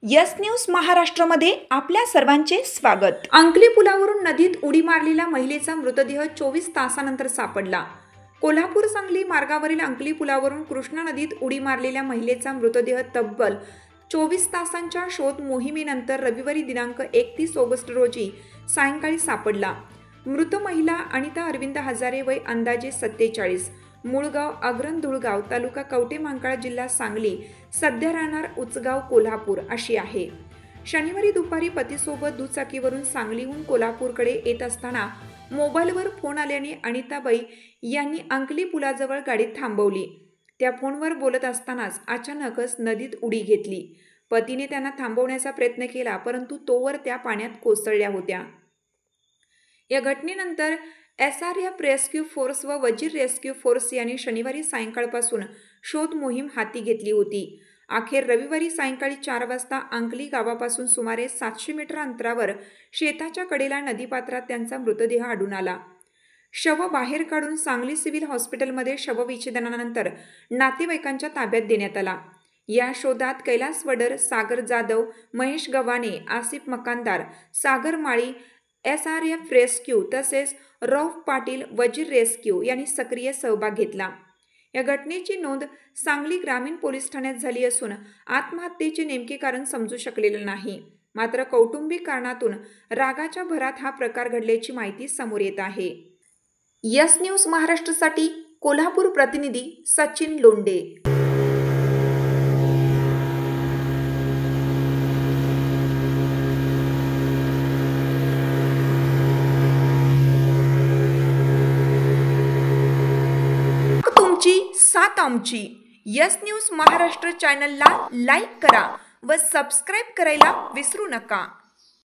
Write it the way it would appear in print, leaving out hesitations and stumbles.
Yes news महाराष्ट्रामध्ये आपल्या सर्वांचे स्वागत। अंकली पुलावरून नदीत उडी मारलेल्या महिलेचा मृतदेह 24 तासानंतर सापडला। कोल्हापूर सांगली मार्गावरील अंकली पुलावरून कृष्णा नदीत उडी मारलेल्या महिलेचा मृतदेह तब्बल 24 तासांच्या शोध मोहिमेनंतर रविवारी दिनांक 31 ऑगस्ट रोजी सायंकाळी सापडला। मृत महिला अनिता अरविंद हजारे, वय अंदाजे 47, मूळगाव अग्रंधुळगाव, तालुका कवठेमहांकाळ, जिल्हा सांगली, सध्या राहणार उचगाव, कोल्हापूर अशी आहे। शनिवारी दुपारी पतीसोबत दुचाकीवरून सांगलीहून कोल्हापूरकडे येत असताना मोबाईलवर फोन आल्याने अनिताबाई यांनी अंकली पुलाजवळ गाडी थांबवली। त्या फोनवर बोलत असतानाच अचानकच नदीत उडी घेतली। पतीने त्यांना थांबवण्याचा प्रयत्न केला, परंतु तोवर त्या पाण्यात कोसळल्या होत्या। या घटनेनंतर SRF रेस्क्यू फोर्स व वजीर रेस्क्यू फोर्स यांनी शनिवारी सायंकाळपासून शोध मोहीम हाती घेतली होती। अखेर रविवारी सायंकाळी 4 वाजता अंकली गावापासून सुमारे 700 मीटर अंतरावर शेताच्या कडेला नदीपात्रात त्यांचा मृतदेह आढळून आला। शव बाहेर काढून सांगली सिव्हिल हॉस्पिटलमध्ये शवविच्छेदनानंतर नातेवाईकांच्या ताब्यात देण्यात आला। या शोधात कैलास वडर, सागर जाधव, महेश गव्हाणे, आसिफ मकानदार, सागर माळी, SRF रेस्क्यू तसेच रौफ पाटील, वजीर रेस्क्यू यांनी सक्रिय सहभाग घेतला। या घटनेची नोंद सांगली ग्रामीण पोलीस ठाण्यात झाली असून आत्महत्येचे नेमके कारण समजू शकलेले नाही। मात्र कौटुंबिक कारणातून रागाच्या भरात हा प्रकार घडल्याची माहिती समोर येत आहे। यस न्यूज महाराष्ट्रासाठी कोल्हापूर प्रतिनिधी सचिन लोंढे। साथ आमची यस न्यूज महाराष्ट्र चॅनलला लाईक करा व सबस्क्राईब करायला विसरू नका।